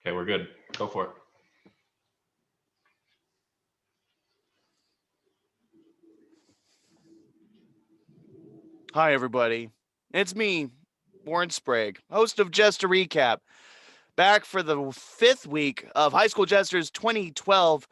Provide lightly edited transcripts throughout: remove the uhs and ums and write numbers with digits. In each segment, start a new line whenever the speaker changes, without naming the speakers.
Okay, we're good. Go for it.
Hi, everybody. It's me, Warren Sprague, host of Just a Recap, back for the fifth week of High School Jesters 12th,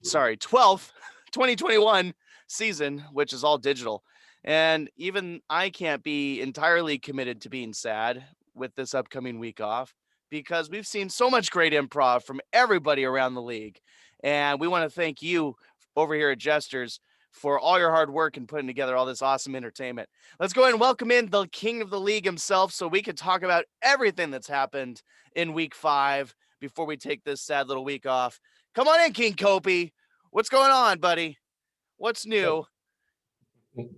2021 season, which is all digital. And even I can't be entirely committed to being sad with this upcoming week off because we've seen so much great improv from everybody around the league. And we want to thank you over here at Jesters for all your hard work and putting together all this awesome entertainment. Let's go ahead and welcome in the king of the league himself so we can talk about everything that's happened in week 5 before we take this sad little week off. Come on in, King Kopy. What's going on, buddy? What's new?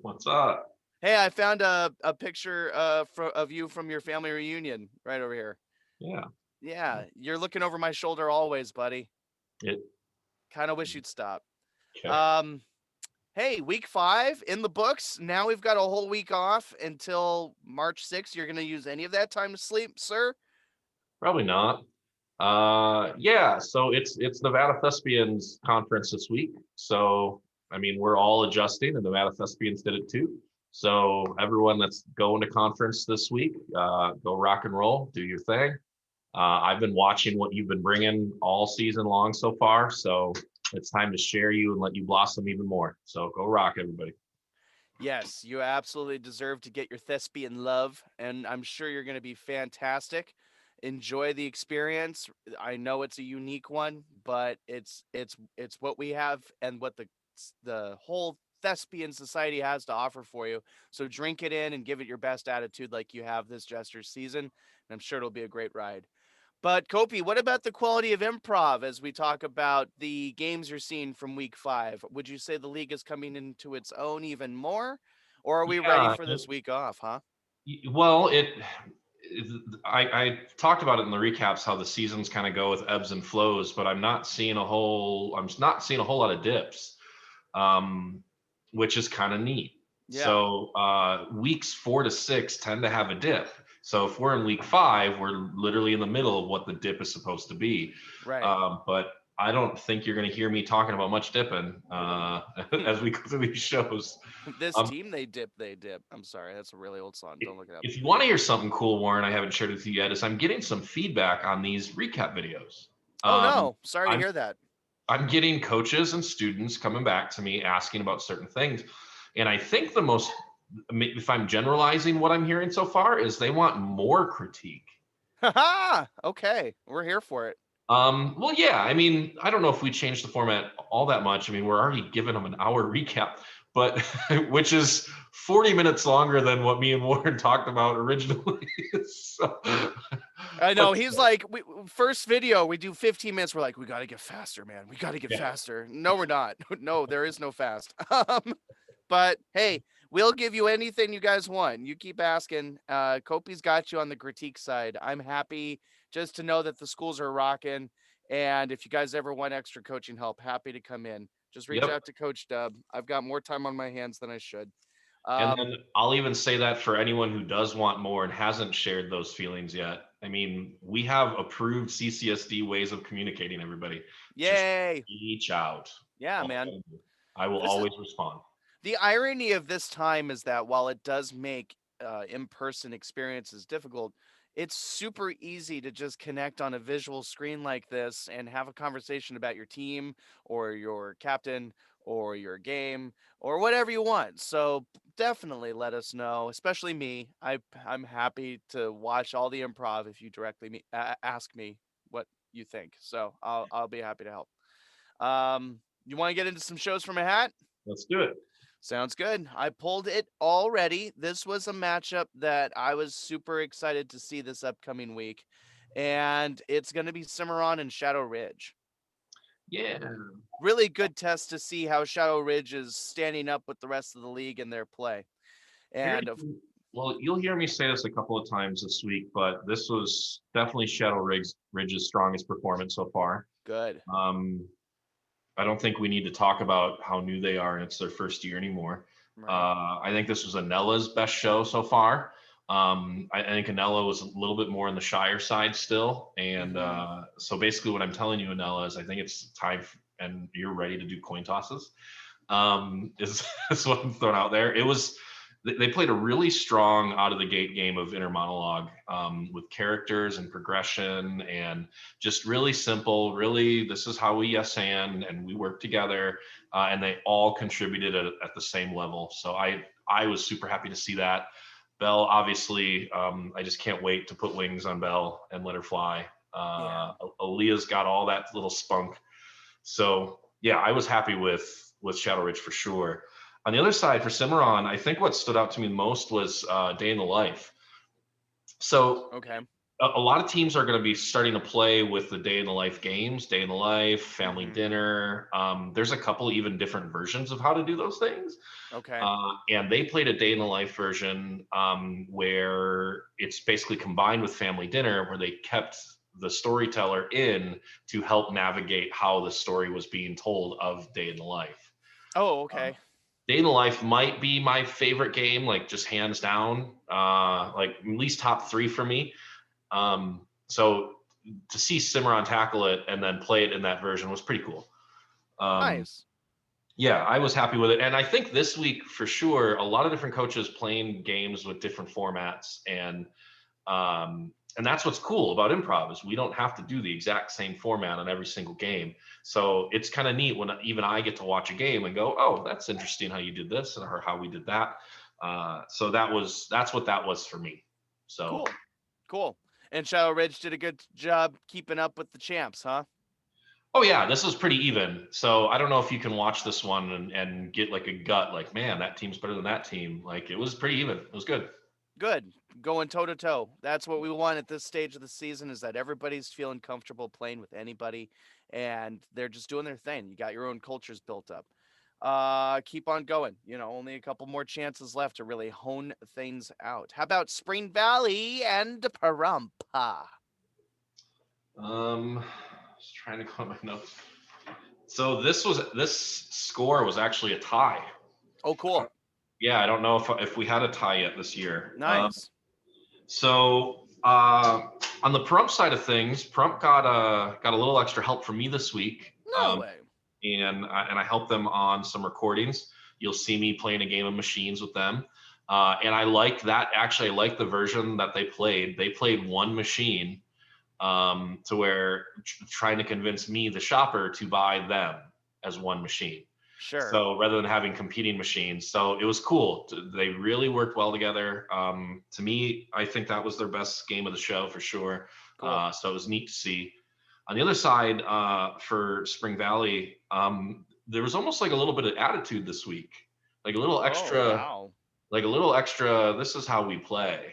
What's up?
Hey, I found a picture of you from your family reunion right over here.
Yeah.
Yeah, you're looking over my shoulder always, buddy.
It,
Kind of wish you'd stop.
okay.
Hey, week 5 in the books. Now we've got a whole week off until March 6th. You're going to use any of that time to sleep, sir?
Probably not. Yeah, so it's Nevada Thespians conference this week. So I mean, we're all adjusting, and Nevada Thespians did it too. So everyone that's going to conference this week, go rock and roll, do your thing. I've been watching what you've been bringing all season long so far, so it's time to share you and let you blossom even more. So go rock, everybody.
Yes, you absolutely deserve to get your thespian love, and I'm sure you're going to be fantastic. Enjoy the experience. I know it's a unique one, but it's what we have and what the whole thespian society has to offer for you. So drink it in and give it your best attitude like you have this Jester's season, and I'm sure it'll be a great ride. But Kopy, what about the quality of improv as we talk about the games you're seeing from week 5? Would you say the league is coming into its own even more? Or are we ready
Yeah,
for this week off, huh?
well, I talked about it in the recaps how the seasons kind of go with ebbs and flows, but I'm not seeing a whole lot of dips, which is kind of neat.
Yeah,
So weeks 4 to 6 tend to have a dip. So if we're in week 5, we're literally in the middle of what the dip is supposed to be.
right.
But I don't think you're going to hear me talking about much dipping as we go through these shows.
This
Um,
team, they dip, they dip. I'm sorry, that's a really old song. Don't look it up.
if you want to hear something cool, Warren, I haven't shared with you yet, is I'm getting some feedback on these recap videos.
Oh
Um,
no, sorry to
I'm
hear that.
I'm getting coaches and students coming back to me asking about certain things, and I think the most, if I'm generalizing what I'm hearing so far, is they want more critique.
Haha! Okay, we're here for it.
Well, yeah, I mean, I don't know if we changed the format all that much. I mean, we're already giving them an hour recap, but which is 40 minutes longer than what me and Warren talked about originally. So,
I
but
know he's like, first video we do 15 minutes. We're like, we got to get faster, man. We got to get
yeah,
faster. No, we're not. No, there is no fast. But hey, we'll give you anything you guys want. You keep asking. Kopy's got you on the critique side. I'm happy just to know that the schools are rocking. And if you guys ever want extra coaching help, happy to come in. Just reach
yep.
out to Coach Dub. I've got more time on my hands than I should.
And
Um,
then I'll even say that for anyone who does want more and hasn't shared those feelings yet. I mean, we have approved CCSD ways of communicating, everybody. Just
Yay!
reach out.
Yeah,
All
man.
I do. I will
This is
always respond.
the irony of this time is that while it does make in-person experiences difficult, it's super easy to just connect on a visual screen like this and have a conversation about your team or your captain or your game or whatever you want. So definitely let us know, especially me. I'm happy to watch all the improv if you directly ask me what you think. So I'll be happy to help. You want to get into some shows from a hat?
Let's do it.
Sounds good. I pulled it already. This was a matchup that I was super excited to see this upcoming week. And it's going to be Cimarron and Shadow Ridge.
Yeah.
Really good test to see how Shadow Ridge is standing up with the rest of the league in their play.
You're
And of
gonna, well, you'll hear me say this a couple of times this week, but this was definitely Ridge's strongest performance so far.
good.
Um, I don't think we need to talk about how new they are and it's their first year anymore.
Right.
I think this was Anella's best show so far. I think Anella was a little bit more on the shyer side still. And so basically what I'm telling you, Anella, is I think it's time and you're ready to do coin tosses. Is, is what I'm throwing out there. It was, they played a really strong out of the gate game of inner monologue, with characters and progression and just really simple, really, this is how we yes and we work together, and they all contributed at the same level. So I was super happy to see that. Belle, obviously, I just can't wait to put wings on Belle and let her fly. Aaliyah's got all that little spunk. So yeah, I was happy with Shadow Ridge for sure. On the other side, for Cimarron, I think what stood out to me most was Day in the Life. So
Okay.
a lot of teams are going to be starting to play with the Day in the Life games, Day in the Life, Family Dinner. There's a couple even different versions of how to do those things.
Okay.
And they played a Day in the Life version, where it's basically combined with Family Dinner, where they kept the storyteller in to help navigate how the story was being told of Day in the Life.
Oh, okay.
Day in the Life might be my favorite game, like just hands down, like at least top 3 for me. So to see Cimarron tackle it and then play it in that version was pretty cool.
Nice.
Yeah, I was happy with it. And I think this week for sure, a lot of different coaches playing games with different formats. And that's what's cool about improv is we don't have to do the exact same format on every single game. So it's kind of neat when even I get to watch a game and go, oh, that's interesting how you did this or how we did that. So that's what that was for me. So
Cool. And Shadow Ridge did a good job keeping up with the champs, huh?
oh yeah, this was pretty even. So I don't know if you can watch this one and get like a gut, like, man, that team's better than that team. Like it was pretty even. It was good.
Good. Going toe to toe. That's what we want at this stage of the season, is that everybody's feeling comfortable playing with anybody and they're just doing their thing. You got your own cultures built up. Keep on going. Only a couple more chances left to really hone things out. How about Spring Valley and Parampa?
Just trying to go on my notes. So this score was actually a tie.
Oh, cool.
Yeah, I don't know if we had a tie yet this year.
Nice.
So on the Prump side of things, Prump got a little extra help from me this week.
No way.
And I helped them on some recordings. You'll see me playing a game of machines with them. And I liked that. Actually, I liked the version that they played. They played one machine, to where trying to convince me, the shopper, to buy them as one machine.
Sure.
So rather than having competing machines, so it was cool. They really worked well together. To me, I think that was their best game of the show for sure.
Cool.
So it was neat to see. On the other side, for Spring Valley, there was almost like a little bit of attitude this week, like a little extra,
wow.
like a little extra. This is how we play,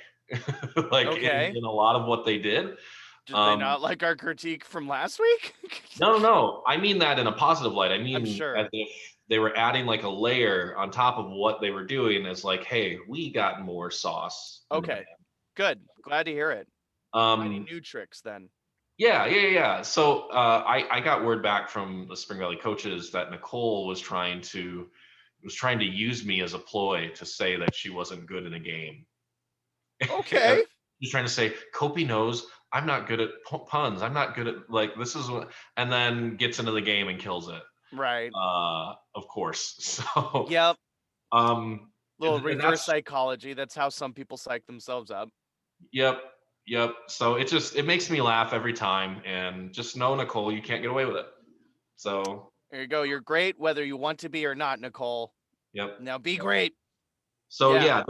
like
Okay.
in a lot of what they did.
Did they not like our critique from last week?
No. I mean that in a positive light. I mean,
I'm sure.
as if they were adding like a layer on top of what they were doing as like, hey, we got more sauce.
Okay. Good. Glad to hear it. Finding new tricks then.
Yeah. So I got word back from the Spring Valley coaches that Nicole was trying to use me as a ploy to say that she wasn't good in a game.
Okay.
She's trying to say, Kopy knows I'm not good at puns. I'm not good at, like, this is what, and then gets into the game and kills it.
Right.
Of course. So
Yep. Little
and
reverse psychology. That's how some people psych themselves up.
Yep. So it makes me laugh every time, and just know, Nicole, you can't get away with it. So
there you go. You're great whether you want to be or not, Nicole.
Yep.
Now be great.
So yeah,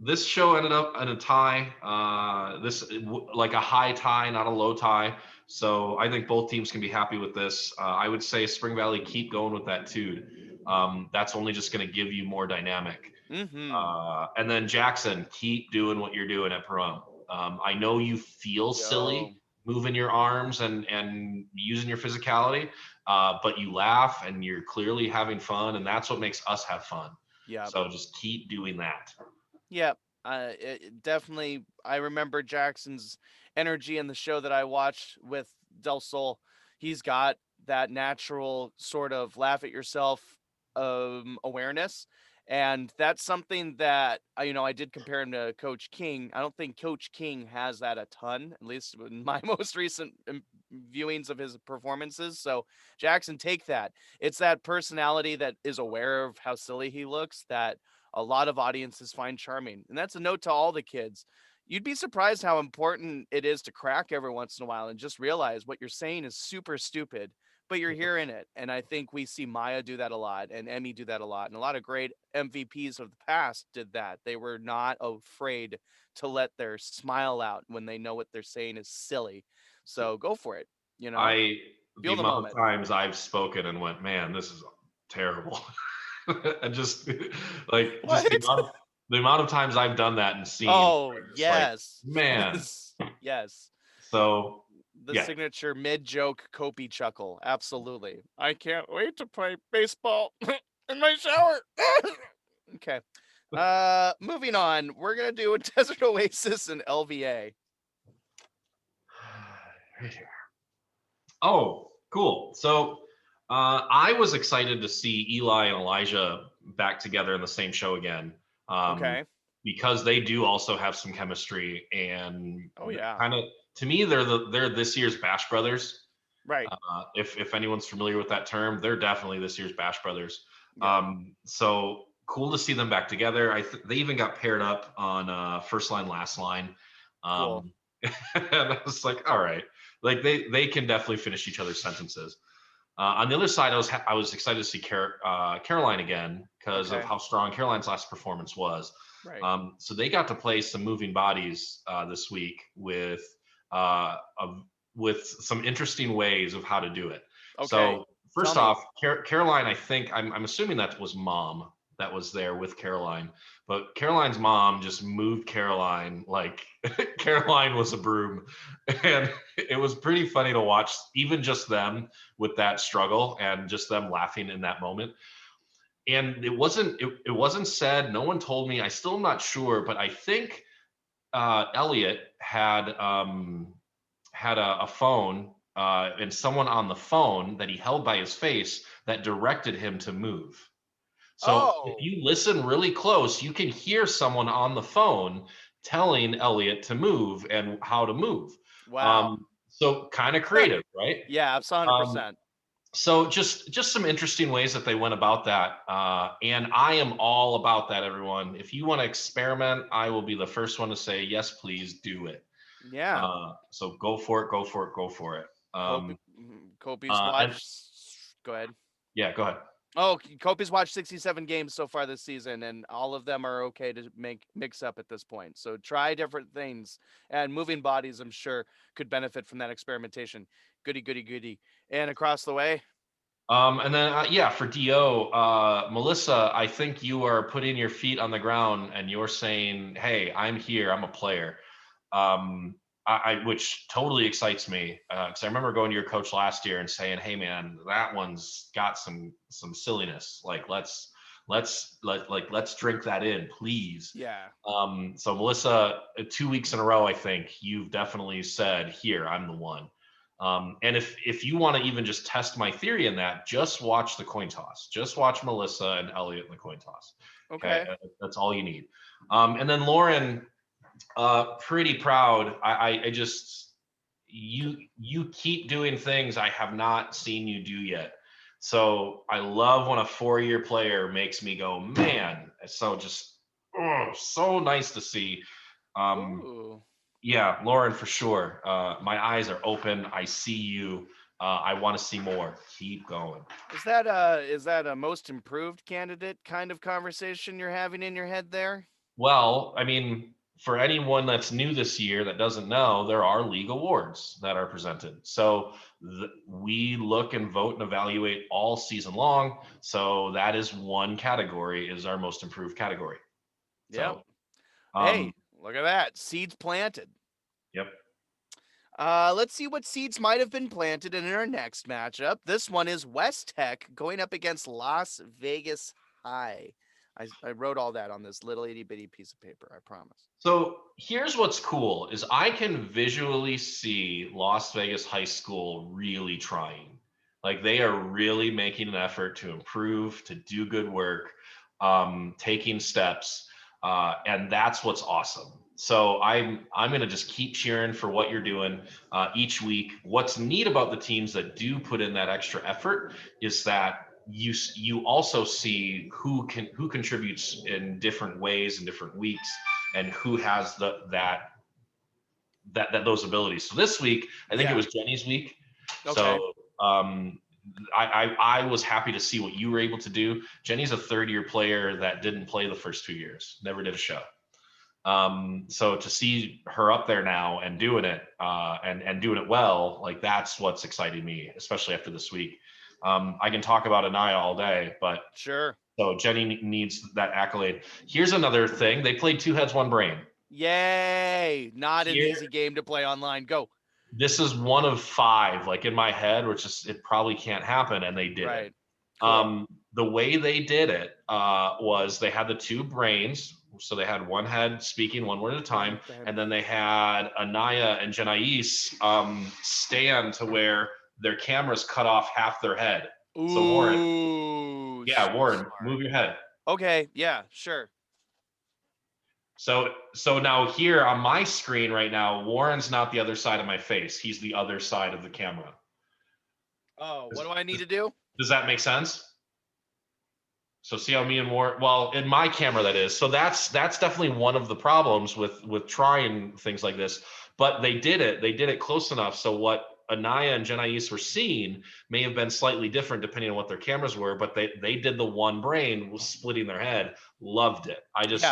this show ended up in a tie. Like a high tie, not a low tie. So I think both teams can be happy with this. I would say Spring Valley, keep going with that too. That's only just going to give you more dynamic. And then Jackson, keep doing what you're doing at Pahrump. I know you feel silly moving your arms and using your physicality, but you laugh and you're clearly having fun, and that's what makes us have fun.
Yeah.
So just keep doing that.
Yep. Definitely. I remember Jackson's energy in the show that I watched with Del Sol. He's got that natural sort of laugh at yourself awareness, And that's something that I did compare him to Coach King. I don't think Coach King has that a ton, at least in my most recent viewings of his performances. So Jackson, take that. It's that personality that is aware of how silly he looks that a lot of audiences find charming. And that's a note to all the kids. You'd be surprised how important it is to crack every once in a while and just realize what you're saying is super stupid, but you're hearing it. And I think we see Maya do that a lot and Emmy do that a lot. And a lot of great MVPs of the past did that. They were not afraid to let their smile out when they know what they're saying is silly. So go for it,
I the
feel the
amount of
moment.
times I've spoken and went, man, this is terrible. And just like just
What?
the amount of times I've done that and seen
Oh,
where it's like,
yes.
man.
Yes. Yes.
So
The
yeah.
signature mid-joke Kopy chuckle. Absolutely. I can't wait to play baseball in my shower. Okay. Moving on. We're gonna do a Desert Oasis and LVA.
Right here. Oh, cool. So I was excited to see Eli and Elijah back together in the same show again.
Okay.
Because they do also have some chemistry and
Oh yeah.
kind of, to me, they're this year's Bash Brothers.
Right.
If anyone's familiar with that term, they're definitely this year's Bash Brothers.
Yeah.
So cool to see them back together. They even got paired up on First Line, Last Line.
Cool.
And I was like, all right, like they can definitely finish each other's sentences. On the other side, I was excited to see Caroline again because of
Okay.
how strong Caroline's last performance was.
Right.
So they got to play some moving bodies this week uh, with some interesting ways of how to do it.
Okay.
So
Tell
first
me.
off, Caroline, I think I'm assuming that was mom that was there with Caroline, but Caroline's mom just moved Caroline like Caroline was a broom, and it was pretty funny to watch, even just them with that struggle and just them laughing in that moment. And it wasn't said. No one told me. I still am not sure, but I think Elliot had a phone and someone on the phone that he held by his face that directed him to move. So if
Oh,
you listen really close, you can hear someone on the phone telling Elliot to move and how to move.
wow.
So kind of creative, right?
Yeah, it's
Um,
100%.
so just some interesting ways that they went about that, and I am all about that, everyone. If you want to experiment, I will be the first one to say yes, please do it.
Yeah.
So go for it, go for it, go for it.
Kopy, Kopy's
And
watch. Go ahead.
yeah, go ahead.
Oh, Kopy's watched 67 games so far this season, and all of them are okay to mix up at this point. So try different things, and moving bodies, I'm sure, could benefit from that experimentation. Goody, goody, goody. And across the way,
And then yeah, for Do, Melissa, I think you are putting your feet on the ground and you're saying, "Hey, I'm here. I'm a player." Um, which totally excites me because I remember going to your coach last year and saying, "Hey, man, that one's got some silliness. Like let's drink that in, please."
yeah.
So Melissa, 2 weeks in a row, I think you've definitely said, "Here, I'm the one." And if you want to even just test my theory in that, just watch the coin toss. Just watch Melissa and Elliot in the coin toss. Okay,
Okay.
that's all you need. And then Lauren, pretty proud. I just you keep doing things I have not seen you do yet. So I love when a 4-year player makes me go, man. So just so nice to see. Um,
Ooh.
yeah, Lauren, for sure. My eyes are open. I see you. I want to see more. Keep going.
Is that a most improved candidate kind of conversation you're having in your head there?
Well, I mean, for anyone that's new this year that doesn't know, there are league awards that are presented. So we look and vote and evaluate all season long. So that is one category, is our most improved category.
Yep.
So,
Hey,
um,
look at that. Seeds planted.
yep.
Let's see what seeds might have been planted in our next matchup. This one is West Tech going up against Las Vegas High. I wrote all that on this little itty bitty piece of paper, I promise.
So here's what's cool is I can visually see Las Vegas High School really trying. Like they are really making an effort to improve, to do good work. taking steps, and that's what's awesome. So I'm going to just keep cheering for what you're doing each week. What's neat about the teams that do put in that extra effort is that you also see who contributes in different ways in different weeks, and who has those abilities. So this week, I think it was Jenny's week.
Okay.
So I was happy to see what you were able to do. Jenny's a third-year player that didn't play the first 2 years, never did a show. So to see her up there now and doing it, and doing it well, like that's what's exciting me, especially after this week. I can talk about Anaya all day, but
Sure.
so Jenny needs that accolade. Here's another thing: they played Two Heads, One Brain.
Yay! Not an
Here,
easy game to play online. Go.
this is one of 5, like in my head, which is it probably can't happen, and they did
Right.
it.
Cool.
The way they did it was they had the 2 brains. So they had one head speaking one word at a time, and then they had Anaya and Jenais stand to where their cameras cut off half their head.
Ooh.
So Warren, yeah, Warren,
smart.
move your head.
Okay. Yeah. Sure.
So now here on my screen right now, Warren's not the other side of my face. He's the other side of the camera.
Oh, what do I need to do?
Does that make sense? So see how me and Warren, well, in my camera that is. So that's definitely one of the problems with trying things like this. But they did it close enough. So what Anaya and Jenais were seeing may have been slightly different depending on what their cameras were, but they did the one brain was splitting their head. Loved it. I just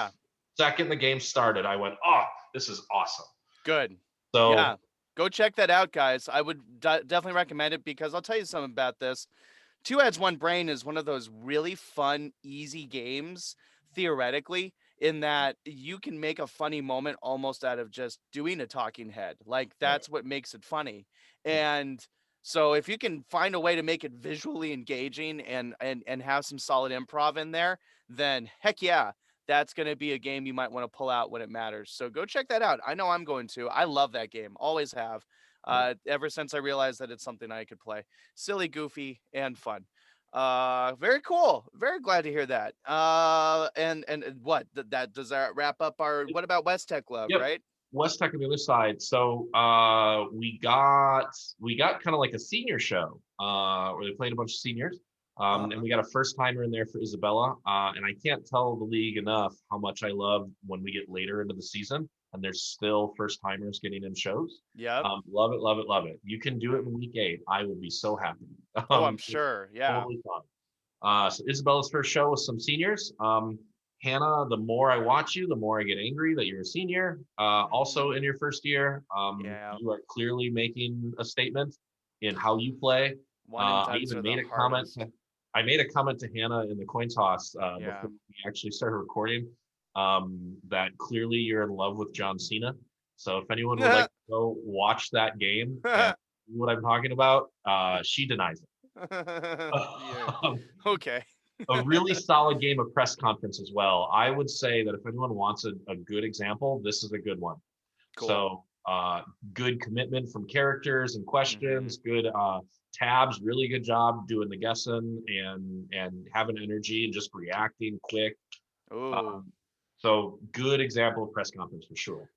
second the game started, I went, oh, this is awesome.
Good.
So
yeah, go check that out, guys. I would definitely recommend it, because I'll tell you something about this. Two Heads, One Brain is one of those really fun, easy games, theoretically, in that you can make a funny moment almost out of just doing a talking head. Like, that's what makes it funny. And so if you can find a way to make it visually engaging and have some solid improv in there, then heck yeah, that's going to be a game you might want to pull out when it matters. So go check that out. I know I'm going to. I love that game. Always have. Ever since I realized that it's something I could play. Silly, goofy, and fun. Very cool. Very glad to hear that. And what that does that wrap up our? What about West Tech Love?
Yep.
Right.
West Tech on the other side. So we got kind of like a senior show where they played a bunch of seniors. And we got a first timer in there for Isabella. And I can't tell the league enough how much I love when we get later into the season and there's still first timers getting in shows.
Yeah.
Love it, love it, love it. You can do it in week 8. I will be so happy.
Oh, I'm sure. Yeah.
Totally fun. So Isabella's first show with some seniors. Hannah, the more I watch you, the more I get angry that you're a senior. Also in your first year, you are clearly making a statement in how you play. I even made a comment. I made a comment to Hannah in the coin toss before we actually started recording that clearly you're in love with John Cena. So if anyone would like to go watch that game and see what I'm talking about, she denies it.
Okay.
A really solid game of press conference as well. I would say that if anyone wants a good example, this is a good one. Cool. So good commitment from characters and questions, good tabs, really good job doing the guessing and having energy and just reacting quick. So good example of press conference for sure.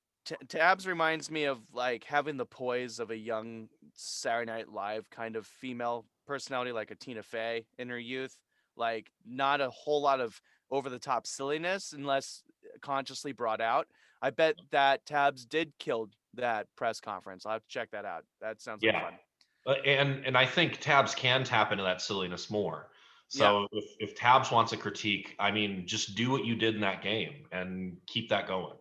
Tabs reminds me of like having the poise of a young Saturday Night Live kind of female personality, like a Tina Fey in her youth. Like not a whole lot of over the top silliness unless consciously brought out. I bet that Tabs did kill that press conference. I'll have to check that out. That sounds like fun.
And I think Tabs can tap into that silliness more. So if Tabs wants a critique, I mean, just do what you did in that game and keep that going.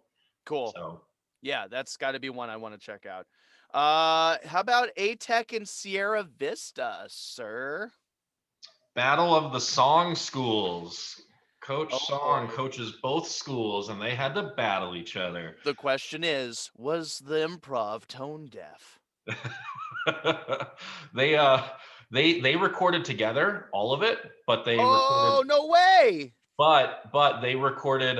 Cool.
So
yeah, that's got to be one I want to check out. How about A-Tech and Sierra Vista, sir?
Battle of the Song Schools. Coach Song coaches both schools, and they had to battle each other.
The question is, was the improv tone deaf?
They recorded together, all of it, but they
recorded, no way.
But they recorded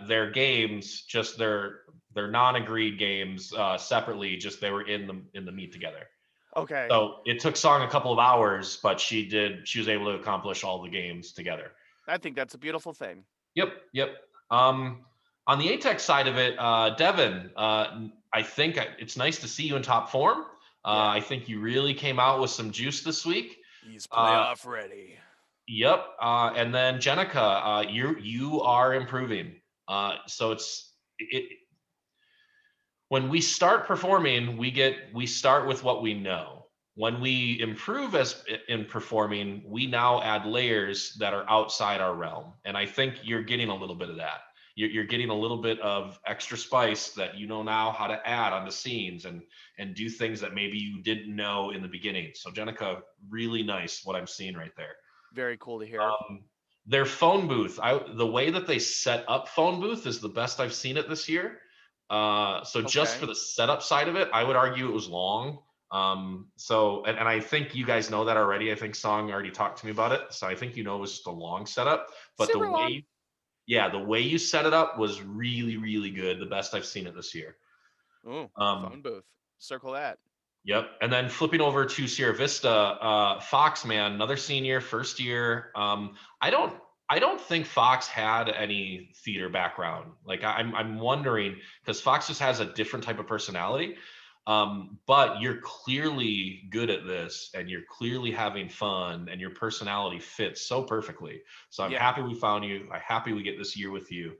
their games, just their non-agreed games separately. Just they were in the meet together.
Okay.
So it took Song a couple of hours, but she was able to accomplish all the games together.
I think that's a beautiful thing.
Yep. On the ATEX side of it, Devin, I think it's nice to see you in top form.
Yeah.
I think you really came out with some juice this week.
He's
Uh,
playoff ready.
Yep. And then Jenica, you are improving. So it when we start performing, we start with what we know. When we improve as in performing, we now add layers that are outside our realm. And I think you're getting a little bit of that. You're getting a little bit of extra spice that you know now how to add onto scenes and do things that maybe you didn't know in the beginning. So Jenica, really nice what I'm seeing right there.
Very cool to hear.
Their phone booth, the way that they set up phone booth is the best I've seen it this year. So just
Okay.
for the setup side of it, I would argue it was long. And I think you guys know that already. I think Song already talked to me about it. So I think you know it was just a long setup. But
Super long.
the way you set it up was really, really good. The best I've seen it this year.
Ooh,
Um,
phone booth. Circle that.
Yep. And then flipping over to Sierra Vista, Fox, man, another senior, first year. I don't think Fox had any theater background. Like I'm wondering because Fox just has a different type of personality. But you're clearly good at this and you're clearly having fun and your personality fits so perfectly. So I'm
Yeah.
happy we found you. I'm happy we get this year with you.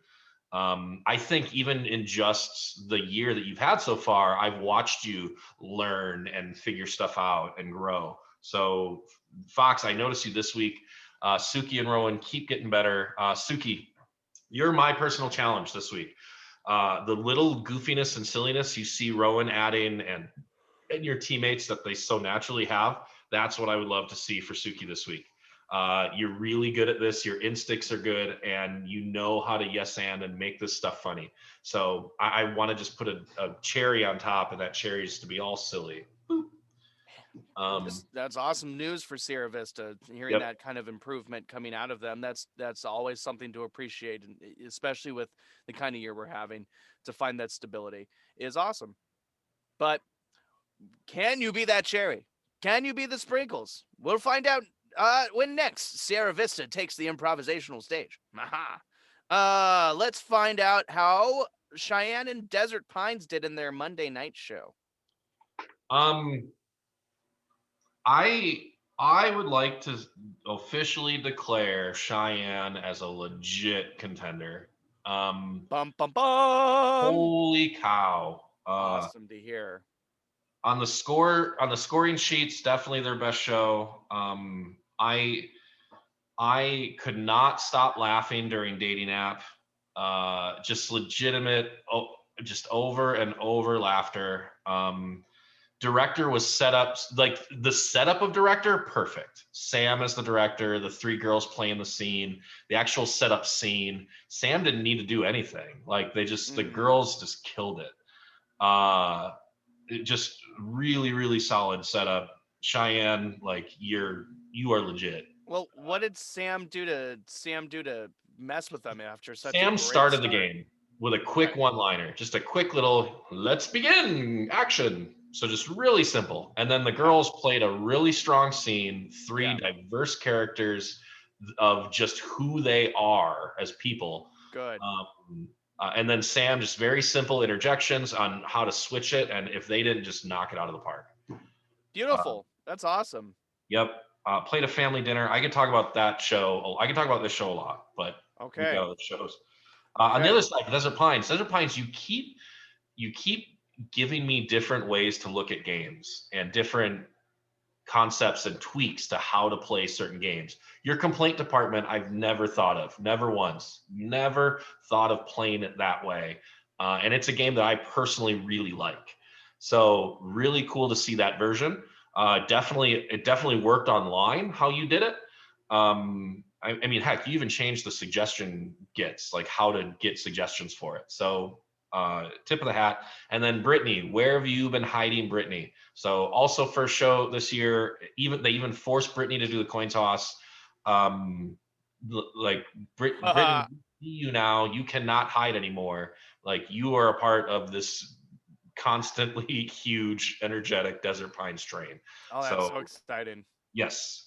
I think even in just the year that you've had so far, I've watched you learn and figure stuff out and grow. So, Fox, I noticed you this week. Suki and Rowan keep getting better. Suki, you're my personal challenge this week. The little goofiness and silliness you see Rowan adding and your teammates that they so naturally have, that's what I would love to see for Suki this week. You're really good at this. Your instincts are good, and you know how to yes and make this stuff funny. So I want to just put a cherry on top, and that cherry is to be all silly.
That's awesome news for Sierra Vista. Hearing
Yep.
that kind of improvement coming out of them, that's always something to appreciate, and especially with the kind of year we're having, to find that stability is awesome. But can you be that cherry? Can you be the sprinkles? We'll find out when next Sierra Vista takes the improvisational stage. Aha. Let's find out how Cheyenne and Desert Pines did in their Monday night show.
Um, I I would like to officially declare Cheyenne as a legit contender. Um,
Bum bum bum.
Holy cow!
Awesome to hear.
On the scoring sheets, definitely their best show. I could not stop laughing during dating app. Just legitimate, just over and over laughter. Director was set up like the setup of director perfect. Sam as the director, the three girls playing the scene, the actual setup scene. Sam didn't need to do anything. Like the girls just killed it. It just really, really solid setup. Cheyenne, like you are legit.
Well, what did Sam do to mess with them after such a
Sam
great
started the
start?
game with a quick
Okay.
one-liner, just a quick little "let's begin" action. So just really simple. And then the
Okay.
girls played a really strong scene, three
Yeah.
diverse characters of just who they are as people.
Good.
And then Sam just very simple interjections on how to switch it, and if they didn't just knock it out of the park. Uh,
Beautiful. That's awesome.
yep. Played a family dinner. I could talk about that show. I could talk about this show a lot, but we've got
Okay.
other shows. On the
Okay.
other side, Desert Pines. Desert Pines, you keep giving me different ways to look at games and different concepts and tweaks to how to play certain games. Your complaint department, I've never thought of, never once, never thought of playing it that way. And it's a game that I personally really like. So really cool to see that version. It definitely worked online how you did it. I mean, heck, you even changed the suggestion gets, like how to get suggestions for it. So tip of the hat. And then Brittany, where have you been hiding, Brittany? So also first show this year, they even forced Brittany to do the coin toss. Like Brittany, you now, you cannot hide anymore. Like you are a part of this constantly huge, energetic Desert Pines train.
Oh, that's so
So
exciting.
yes.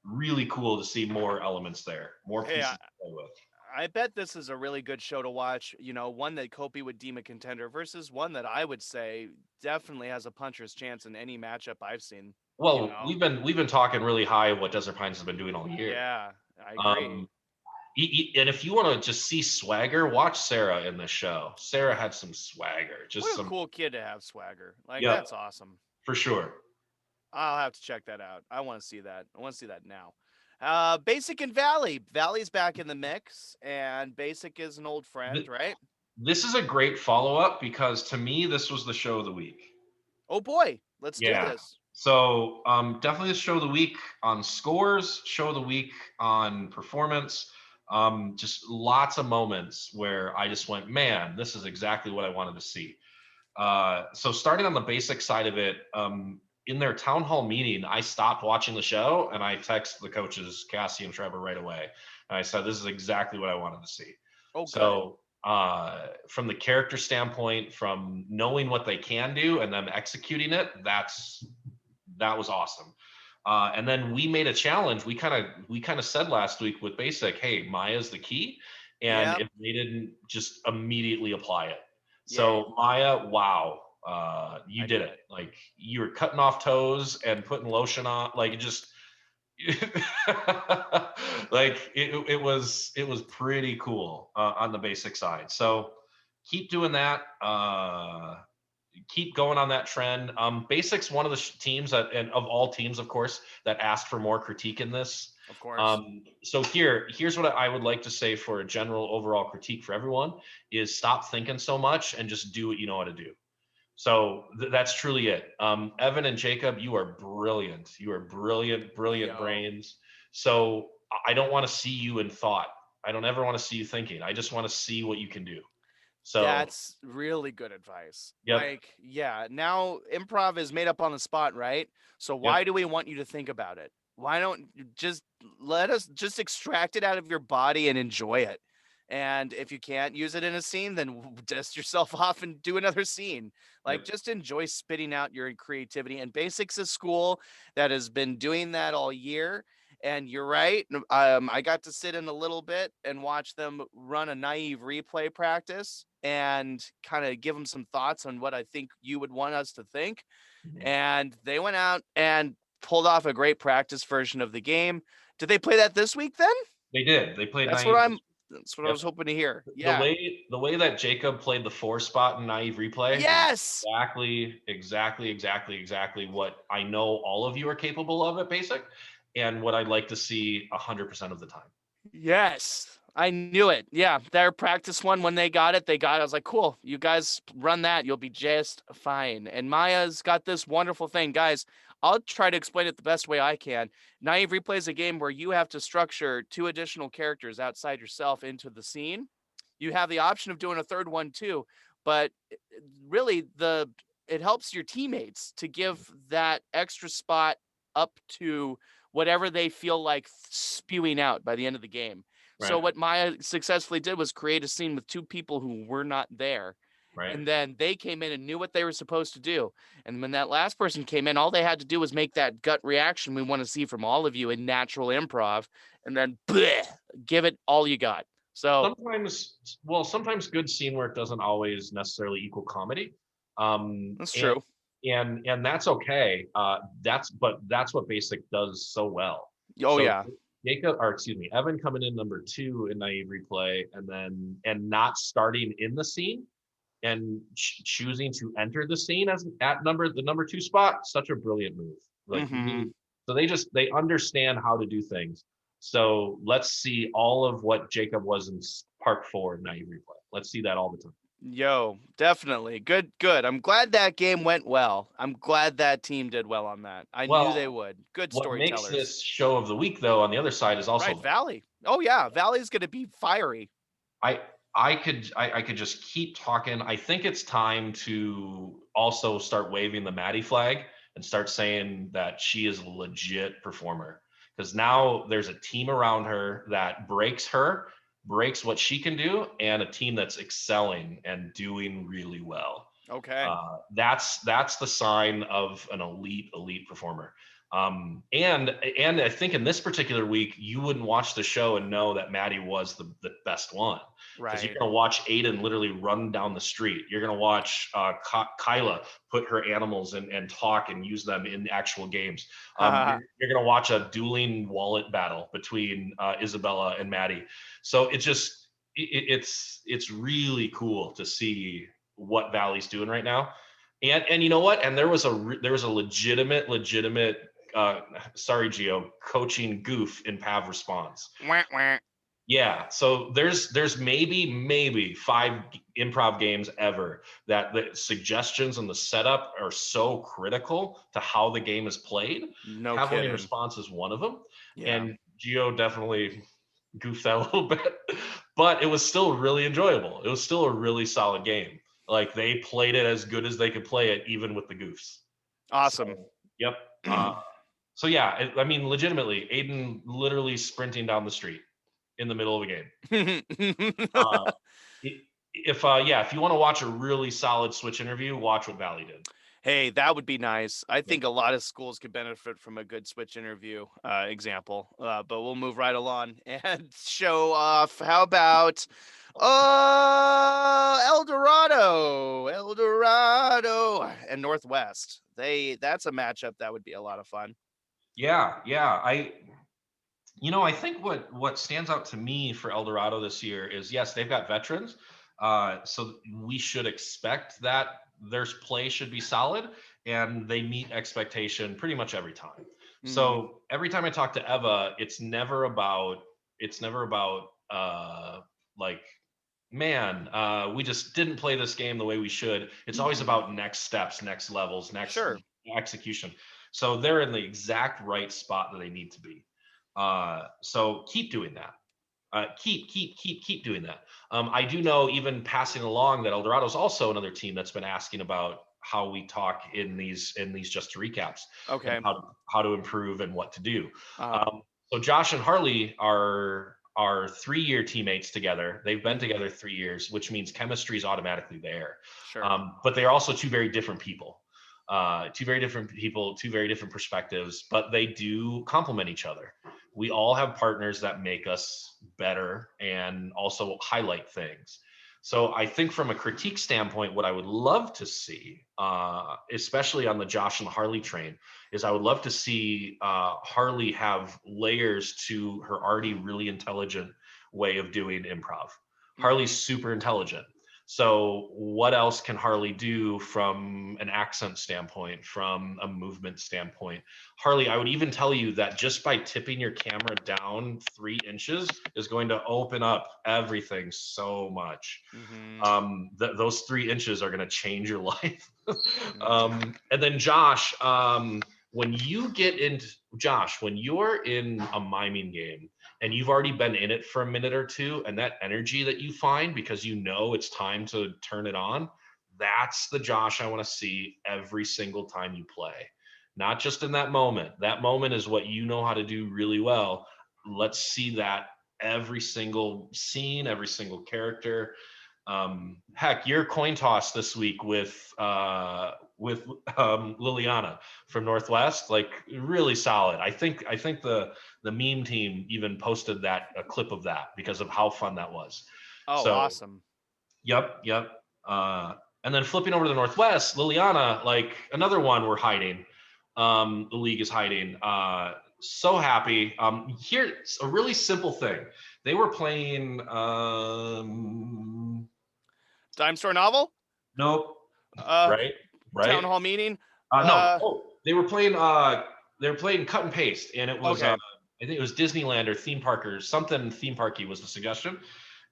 really cool to see more elements there, more
Hey,
pieces to play with.
I bet this is a really good show to watch. One that Kopy would deem a contender versus one that I would say definitely has a puncher's chance in any matchup I've seen. You
Well,
know?
we've been talking really high of what Desert Pines has been doing all year.
Yeah, I agree.
Um, and if you want to just see swagger, watch Sarah in this show. Sarah had some swagger, just
What a
some.
cool kid to have swagger. Like,
Yep,
that's awesome.
for sure.
I'll have to check that out. I want to see that. I want to see that now. Basic and Valley. Valley's back in the mix, and Basic is an old friend,
Th-
right?
This is a great follow up because to me, this was the show of the week.
Oh boy, let's do
Yeah.
this.
So definitely the show of the week on scores, show of the week on performance. Just lots of moments where I just went, man, this is exactly what I wanted to see. So starting on the basic side of it, in their town hall meeting, I stopped watching the show and I texted the coaches, Cassie and Trevor, right away. And I said, this is exactly what I wanted to see.
Oh, good.
So from the character standpoint, from knowing what they can do and them executing it, that was awesome. And then we made a challenge. We kind of said last week with Basic, hey, Maya's the key. And
Yep.
if they didn't just immediately apply it.
Yeah.
So Maya, wow, you
I
did
did.
it. Like you were cutting off toes and putting lotion on, like it just like it was pretty cool on the basic side. So keep doing that. Keep going on that trend. Basics, one of the teams that, and of all teams, of course, that asked for more critique in this.
Of course.
So here's what I would like to say for a general overall critique for everyone is stop thinking so much and just do what you know how to do. So that's truly it. Evan and Jacob, you are brilliant. You are brilliant, brilliant
Yo.
brains. So I don't want to see you in thought. I don't ever want to see you thinking. I just want to see what you can do. So
That's really good advice.
Yep.
Like, yeah, now improv is made up on the spot, right? So why do we want you to think about it? Why don't you just let us just extract it out of your body and enjoy it? And if you can't use it in a scene, then dust yourself off and do another scene. Like,
Yep.
just enjoy spitting out your creativity. And Basics is school that has been doing that all year. And you're right. I got to sit in a little bit and watch them run a naive replay practice and kind of give them some thoughts on what I think you would want us to think. And they went out and pulled off a great practice version of the game. Did they play that this week then?
They did. They played
That's
naive.
what I was hoping to hear.
The
Yeah.
way that Jacob played the 4 spot in naive replay.
Yes.
Exactly what I know all of you are capable of at basic, and what I'd like to see 100% of the time.
Yes. I knew it. Yeah. Their practice one, when they got it. I was like, cool. You guys run that. You'll be just fine. And Maya's got this wonderful thing. Guys, I'll try to explain it the best way I can. Naive Replay is a game where you have to structure 2 additional characters outside yourself into the scene. You have the option of doing a third one too, but really it helps your teammates to give that extra spot up to whatever they feel like spewing out by the end of the game.
Right.
So what Maya successfully did was create a scene with 2 people who were not there.
Right.
And then they came in and knew what they were supposed to do. And when that last person came in, all they had to do was make that gut reaction we want to see from all of you in natural improv, and then bleh, give it all you got. So
sometimes good scene work doesn't always necessarily equal comedy.
That's true.
And that's okay. That's what basic does so well.
Oh, yeah.
Evan coming in number 2 in naive replay, and not starting in the scene and choosing to enter the scene as the number 2 spot. Such a brilliant move. Like, so they understand how to do things. So let's see all of what Jacob was in part 4 naive replay. Let's see that all the time.
Yo, definitely. Good. I'm glad that game went well. I'm glad that team did well on that. I knew they would. Good storytellers.
What makes this show of the week, though, on the other side is also
right, Valley. Oh yeah, Valley's gonna be fiery.
I could just keep talking. I think it's time to also start waving the Maddie flag and start saying that she is a legit performer, because now there's a team around her that breaks what she can do, and a team that's excelling and doing really well.
Okay.
That's the sign of an elite performer. And I think in this particular week, you wouldn't watch the show and know that Maddie was the best one. Because you're
Right.
going to watch Aiden literally run down the street. You're going to watch Kyla put her animals and talk and use them in actual games. You're going to watch a dueling wallet battle between Isabella and Maddie. So it's really cool to see what Valley's doing right now. And you know what? And there was a legitimate sorry, Gio, coaching goof in Pav response.
Wah, wah.
Yeah, so there's maybe 5 improv games ever that the suggestions and the setup are so critical to how the game is played.
No
Pav
kidding.
response is one of them,
Yeah.
and Gio definitely goofed that a little bit, but it was still really enjoyable. It was still a really solid game. Like they played it as good as they could play it, even with the goofs.
Awesome.
So, yep. So yeah, I mean, legitimately, Aiden literally sprinting down the street in the middle of a game. If you want to watch a really solid Switch interview, watch what Valley did.
Hey, that would be nice. I think a lot of schools could benefit from a good Switch interview example. But we'll move right along and show off. How about El Dorado and Northwest? That's a matchup that would be a lot of fun.
Yeah. I think what stands out to me for El Dorado this year is, yes, they've got veterans. So we should expect that their play should be solid, and they meet expectation pretty much every time. Mm-hmm. So every time I talk to Eva, it's never about like, man, we just didn't play this game the way we should. It's always about next steps, next levels, next execution. So they're in the exact right spot that they need to be. So keep doing that. Keep doing that. I do know, even passing along, that El Dorado is also another team that's been asking about how we talk in these Just Recaps.
Okay.
And how to improve and what to do. So Josh and Harley are 3-year teammates together. They've been together 3 years, which means chemistry is automatically there.
Sure.
But they're also 2 very different people. 2 very different people, 2 very different perspectives, but they do complement each other. We all have partners that make us better and also highlight things. So I think from a critique standpoint, what I would love to see, especially on the Josh and Harley train, is I would love to see Harley have layers to her already really intelligent way of doing improv. Harley's super intelligent. So what else can Harley do from an accent standpoint, from a movement standpoint? Harley, I would even tell you that just by tipping your camera down 3 inches is going to open up everything so much. Those 3 inches are going to change your life. And then Josh, when you're in a miming game and you've already been in it for a minute or two, and that energy that you find because you know it's time to turn it on, that's the Josh I want to see every single time you play. Not just in that moment. That moment is what you know how to do really well. Let's see that every single scene, every single character. Heck, your coin toss this week with Liliana from Northwest, like, really solid. I think the meme team even posted a clip of that because of how fun that was.
Oh, so awesome.
Yep. And then flipping over to the Northwest, Liliana, like another one we're hiding. The league is hiding. So happy. Here's a really simple thing. They were playing
Dime Store Novel?
Nope. Right.
Town Hall Meeting?
No. They were playing cut and paste, and it was I think it was Disneyland or theme park or something. Theme parky was the suggestion.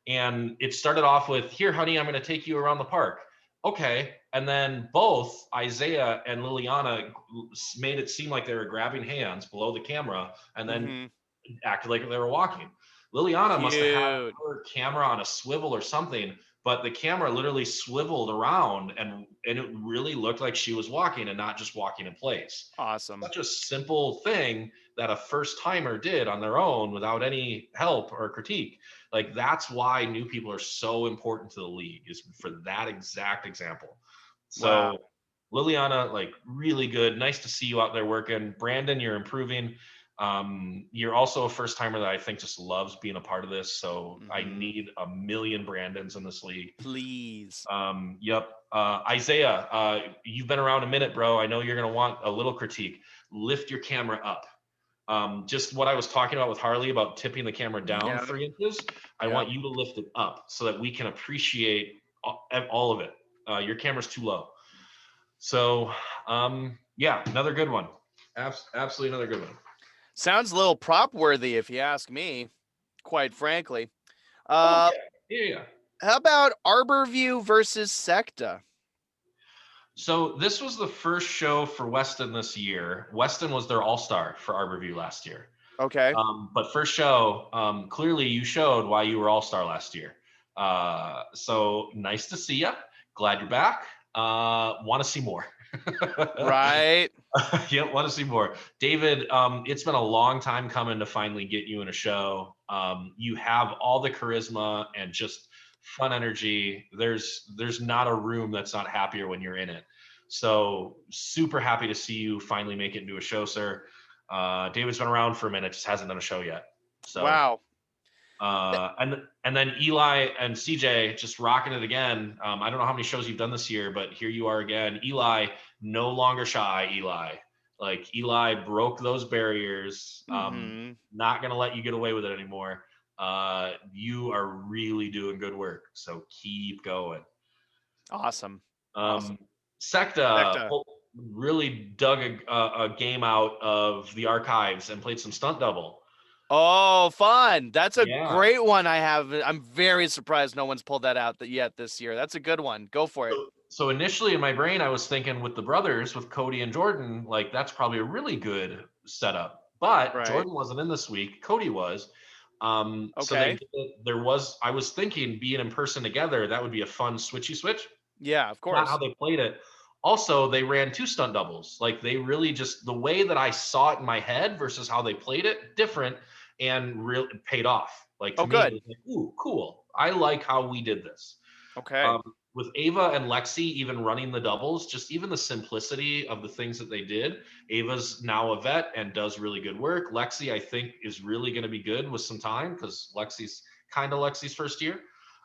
And it started off with, "Here, honey, I'm going to take you around the park." Okay. And then both Isaiah and Liliana made it seem like they were grabbing hands below the camera and then acted like they were walking. Liliana must have had her camera on a swivel or something, but the camera literally swiveled around and it really looked like she was walking and not just walking in place.
Awesome.
Such a simple thing that a first timer did on their own without any help or critique. Like, that's why new people are so important to the league, is for that exact example. So Liliana, like really good. Nice to see you out there working. Brandon, you're improving. You're also a first timer that I think just loves being a part of this. So I need a million Brandons in this league.
Please.
Yep. Isaiah, you've been around a minute, bro. I know you're going to want a little critique. Lift your camera up. Just what I was talking about with Harley about tipping the camera down 3 inches. I want you to lift it up so that we can appreciate all of it. Your camera's too low. So, yeah, another good one. Absolutely another good one.
Sounds a little prop worthy, if you ask me, quite frankly.
Yeah.
How about Arborview versus Secta?
So this was the first show for Weston this year. Weston was their all-star for Arborview last year.
Okay.
But first show, clearly you showed why you were all-star last year. So nice to see you. Glad you're back. Want to see more.
Right.
Yep, want to see more. David, it's been a long time coming to finally get you in a show. You have all the charisma and just fun energy. There's not a room that's not happier when you're in it. So super happy to see you finally make it into a show, sir. David's been around for a minute, just hasn't done a show yet. So
wow.
And then Eli and CJ just rocking it again. I don't know how many shows you've done this year, but here you are again. Eli, no longer shy. Like Eli broke those barriers. Not gonna let you get away with it anymore. You are really doing good work. So keep going.
Awesome.
Secta really dug a game out of the archives and played some stunt double.
Oh, fun. That's a great one. I'm very surprised no one's pulled that out yet this year. That's a good one. Go for it.
So initially in my brain, I was thinking with the brothers, with Cody and Jordan, like that's probably a really good setup. But Jordan wasn't in this week. Cody was.
Okay.
So I was thinking being in person together, that would be a fun switchy switch.
Yeah, of course.
Not how they played it. Also, they ran 2 stunt doubles. Like they really just, the way that I saw it in my head versus how they played it, different and really paid off. Like to me, it was like, ooh, cool. I like how we did this.
Okay.
With Ava and Lexi even running the doubles, just even the simplicity of the things that they did. Ava's now a vet and does really good work. Lexi, I think, is really going to be good with some time because Lexi's Lexi's first year.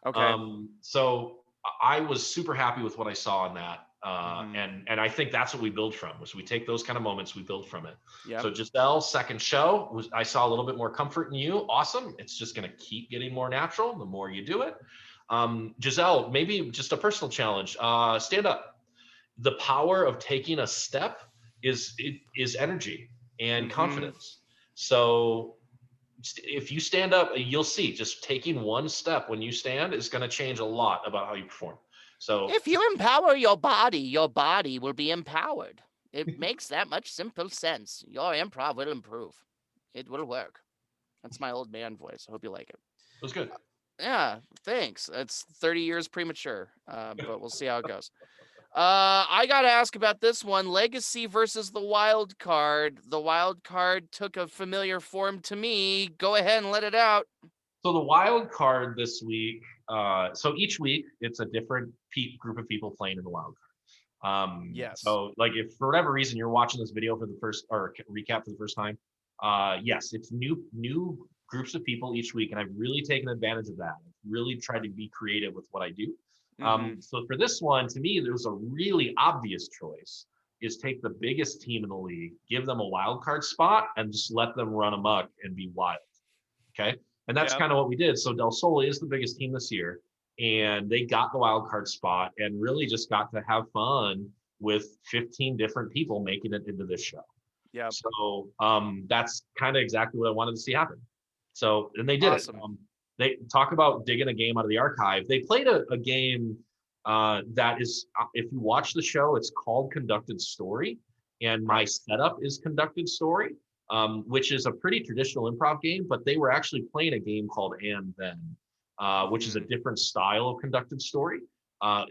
Okay.
So I was super happy with what I saw in that. And I think that's what we build from, was we take those kind of moments, we build from it. Yep. So Giselle, second show, I saw a little bit more comfort in you. Awesome. It's just going to keep getting more natural the more you do it. Giselle, maybe just a personal challenge. Stand up. The power of taking a step is energy and confidence. So if you stand up, you'll see just taking one step when you stand is going to change a lot about how you perform. So
if you empower your body will be empowered. It makes that much simple sense. Your improv will improve. It will work. That's my old man voice. I hope you like it.
It was good.
Yeah, thanks. It's 30 years premature, but we'll see how it goes. I got to ask about this one. Legacy versus the wild card. The wild card took a familiar form to me. Go ahead and let it out.
So the wild card this week, so each week it's a different group of people playing in the wild card.
Yes.
So like if for whatever reason you're watching this video for the first or recap for the first time, yes, it's new groups of people each week, and I've really taken advantage of that. I've really tried to be creative with what I do. So for this one, to me, there was a really obvious choice: is take the biggest team in the league, give them a wild card spot, and just let them run amok and be wild. Okay. And that's kind of what we did. So Del Sol is the biggest team this year, and they got the wild card spot and really just got to have fun with 15 different people making it into this show.
Yeah.
So that's kind of exactly what I wanted to see happen. So, and they did it. They talk about digging a game out of the archive. They played a game that is, if you watch the show, it's called Conducted Story, and my setup is Conducted Story. Which is a pretty traditional improv game, but they were actually playing a game called And Then, which is a different style of conducted story.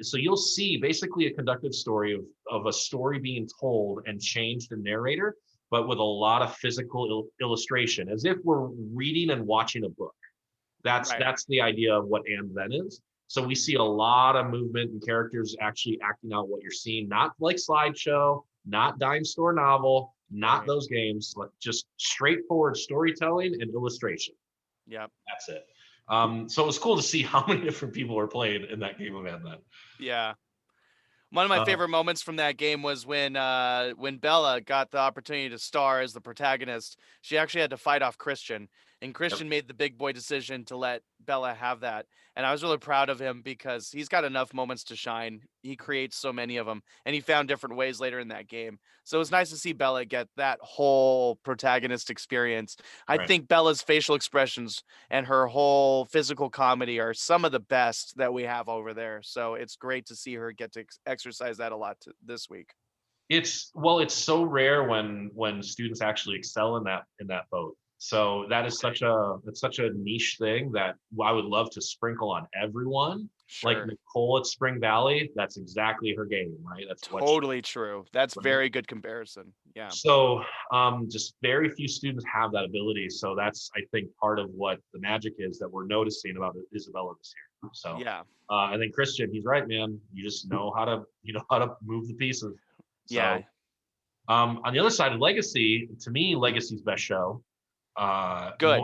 So you'll see basically a conducted story of a story being told and changed in narrator, but with a lot of physical illustration, as if we're reading and watching a book. That's the idea of what And Then is. So we see a lot of movement and characters actually acting out what you're seeing, not like slideshow, not dime store novel, not
Right.
those games, like just straightforward storytelling and illustration.
Yep.
That's it. So it was cool to see how many different people were playing in that game event then.
Yeah. One of my favorite moments from that game was when Bella got the opportunity to star as the protagonist. She actually had to fight off Christian, and Christian made the big boy decision to let Bella have that. And I was really proud of him because he's got enough moments to shine. He creates so many of them, and he found different ways later in that game. So it was nice to see Bella get that whole protagonist experience. I
Right.
think Bella's facial expressions and her whole physical comedy are some of the best that we have over there. So it's great to see her get to exercise that a lot this week.
It's so rare when students actually excel in that boat. So that is such a niche thing that I would love to sprinkle on everyone. Like
Sure.
Nicole at Spring Valley, that's exactly her game, right? That's what she,
Totally true. That's
right?
very good comparison. Yeah.
So just very few students have that ability. So that's, I think, part of what the magic is that we're noticing about Isabella this year. So
Yeah.
I think Christian, he's right, man. You just know how to move the pieces. So
Yeah.
on the other side of Legacy, to me, Legacy's best show.
Good.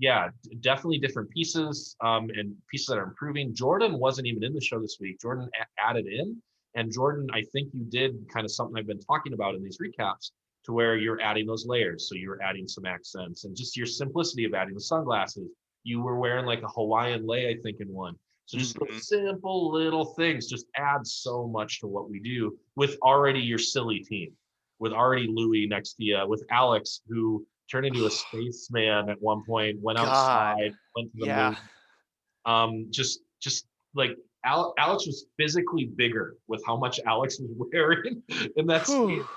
Yeah, definitely different pieces and pieces that are improving. Jordan wasn't even in the show this week. Jordan added in, and Jordan, I think you did kind of something I've been talking about in these recaps, to where you're adding those layers. So you're adding some accents and just your simplicity of adding the sunglasses. You were wearing like a Hawaiian lei, I think, in one. So just those simple little things just add so much to what we do with already your silly team, with already Louis next to you, with Alex, who turned into a spaceman at one point, went
God.
outside, went to the
Yeah.
moon. Just like Alex was physically bigger with how much Alex was wearing in that scene.
Whew.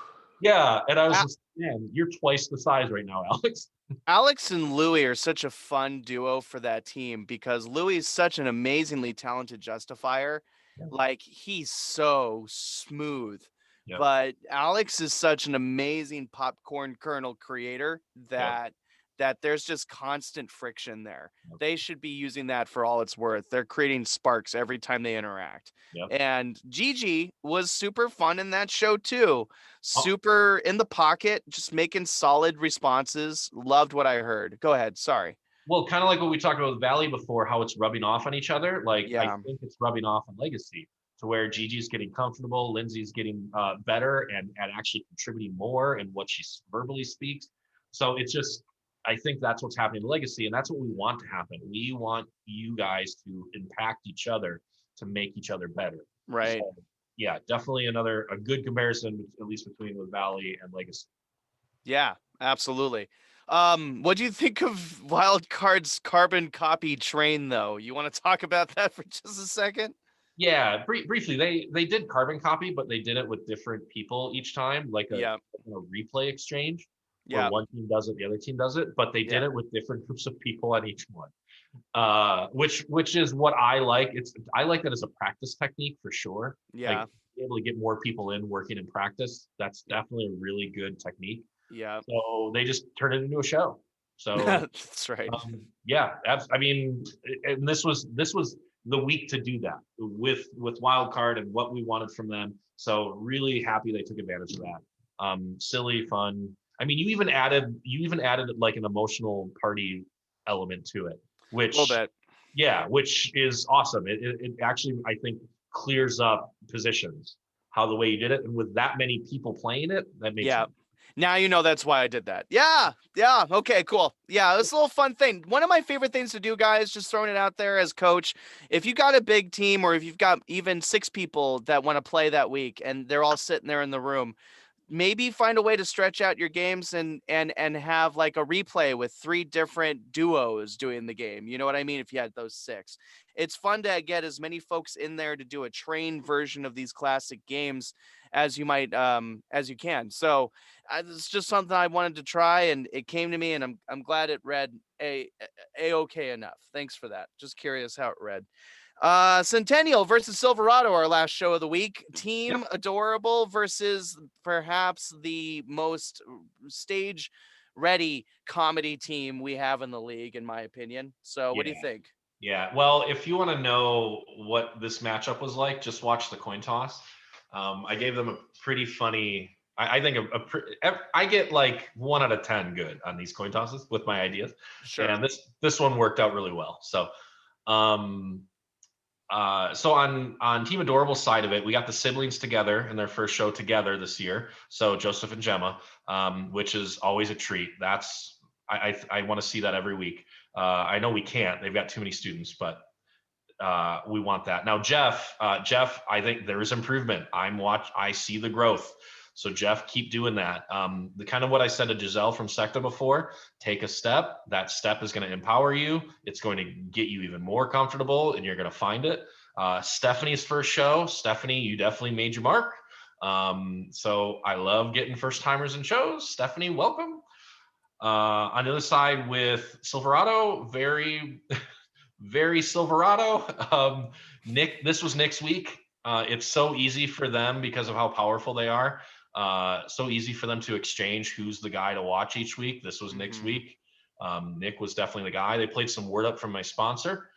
Yeah, and I was
A-
just, man, you're twice the size right now, Alex.
Alex and Louis are such a fun duo for that team because Louis is such an amazingly talented justifier.
Yeah.
Like he's so smooth.
Yeah.
But Alex is such an amazing popcorn kernel creator that there's just constant friction there.
Yep.
They should be using that for all it's worth. They're creating sparks every time they interact.
Yep.
And Gigi was super fun in that show too.
Oh.
Super in the pocket, just making solid responses. Loved what I heard. Go ahead. Sorry.
Well, kind of like what we talked about with Valley before, how it's rubbing off on each other. Like, I
Yeah.
think it's rubbing off on Legacy, to where Gigi's getting comfortable, Lindsay's getting better and actually contributing more in what she verbally speaks. So it's just, I think that's what's happening in Legacy, and that's what we want to happen. We want you guys to impact each other to make each other better.
Right.
So, yeah, definitely a good comparison, at least between with Valley and Legacy.
Yeah, absolutely. What do you think of Wildcard's carbon copy train, though? You want to talk about that for just a second?
Yeah, briefly, they did carbon copy, but they did it with different people each time, like a replay exchange, where one team does it, the other team does it, but they did it with different groups of people on each one. Which is what I like. I like that as a practice technique for sure.
Yeah.
Like, be able to get more people in working in practice. That's definitely a really good technique.
Yeah.
So they just turned it into a show. So
that's right.
Yeah, I mean, and this was the week to do that with Wildcard and what we wanted from them. So really happy they took advantage of that. Silly, fun. I mean, you even added like an emotional party element to it, which
a little bit.
Yeah, which is awesome. It actually, I think, clears up positions, how the way you did it, and with that many people playing it, that makes sense.
Now you know that's why I did that. Yeah. Okay, cool. Yeah, it's a little fun thing. One of my favorite things to do, guys, just throwing it out there as coach, if you got a big team or if you've got even 6 people that want to play that week and they're all sitting there in the room, maybe find a way to stretch out your games and have like a replay with 3 different duos doing the game. You know what I mean? If you had those 6, it's fun to get as many folks in there to do a trained version of these classic games as you might, as you can. So it's just something I wanted to try, and it came to me, and I'm glad it read okay enough. Thanks for that. Just curious how it read. Centennial versus Silverado, our last show of the week. Team Adorable versus perhaps the most stage ready comedy team we have in the league, in my opinion. So what do you think?
Yeah, well, if you want to know what this matchup was like, just watch the coin toss. I gave them a pretty funny. I think I get like 1 out of 10 good on these coin tosses with my ideas,
Sure.
and this one worked out really well. So, um, so on Team Adorable side of it, we got the siblings together in their first show together this year. So Joseph and Gemma, which is always a treat. That's I want to see that every week. I know we can't; they've got too many students, but we want that. Now, Jeff, I think there is improvement. I see the growth. So Jeff, keep doing that. The kind of what I said to Giselle from Secta before, take a step. That step is going to empower you. It's going to get you even more comfortable and you're going to find it. Stephanie's first show. Stephanie, you definitely made your mark. So I love getting first timers in shows. Stephanie, welcome. On the other side with Silverado, very Silverado. Nick, this was Nick's week. It's so easy for them because of how powerful they are. So easy for them to exchange who's the guy to watch each week. This was Nick's week. Nick was definitely the guy. They played some Word Up from my sponsor,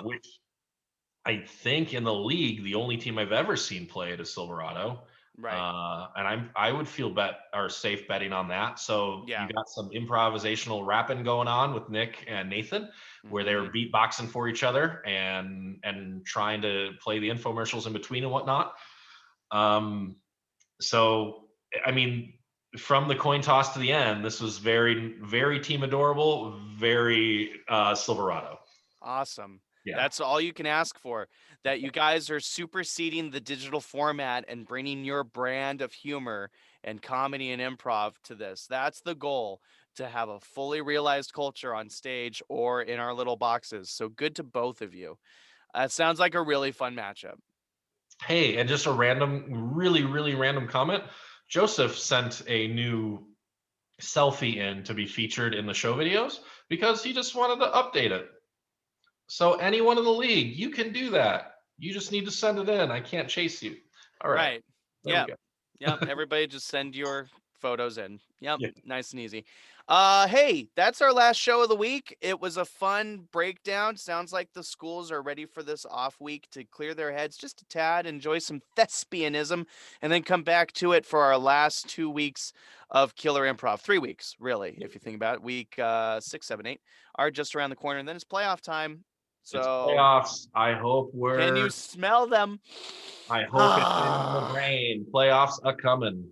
which I think in the league, the only team I've ever seen play it is Silverado.
Right.
And I would feel safe betting on that. So
Yeah.
you got some improvisational rapping going on with Nick and Nathan, where they were beatboxing for each other and trying to play the infomercials in between and whatnot. So I mean, from the coin toss to the end, this was very, very Team Adorable, very Silverado.
Awesome.
Yeah.
That's all you can ask for. That you guys are superseding the digital format and bringing your brand of humor and comedy and improv to this. That's the goal, to have a fully realized culture on stage or in our little boxes. So good to both of you. It sounds like a really fun matchup.
Hey, and just a really, really random comment. Joseph sent a new selfie in to be featured in the show videos because he just wanted to update it. So anyone in the league, you can do that. You just need to send it in. I can't chase you. All right.
Right. Yeah. Yep. Everybody just send your photos in. Yep.
Yeah.
Nice and easy. Hey, that's our last show of the week. It was a fun breakdown. Sounds like the schools are ready for this off week to clear their heads just a tad, enjoy some thespianism, and then come back to it for our last 2 weeks of killer improv. 3 weeks, really, if you think about it. Week 6, 7, 8 are just around the corner, and then it's playoff time. So
it's playoffs. I hope
can you smell them?
I hope it's in the brain. Playoffs are coming.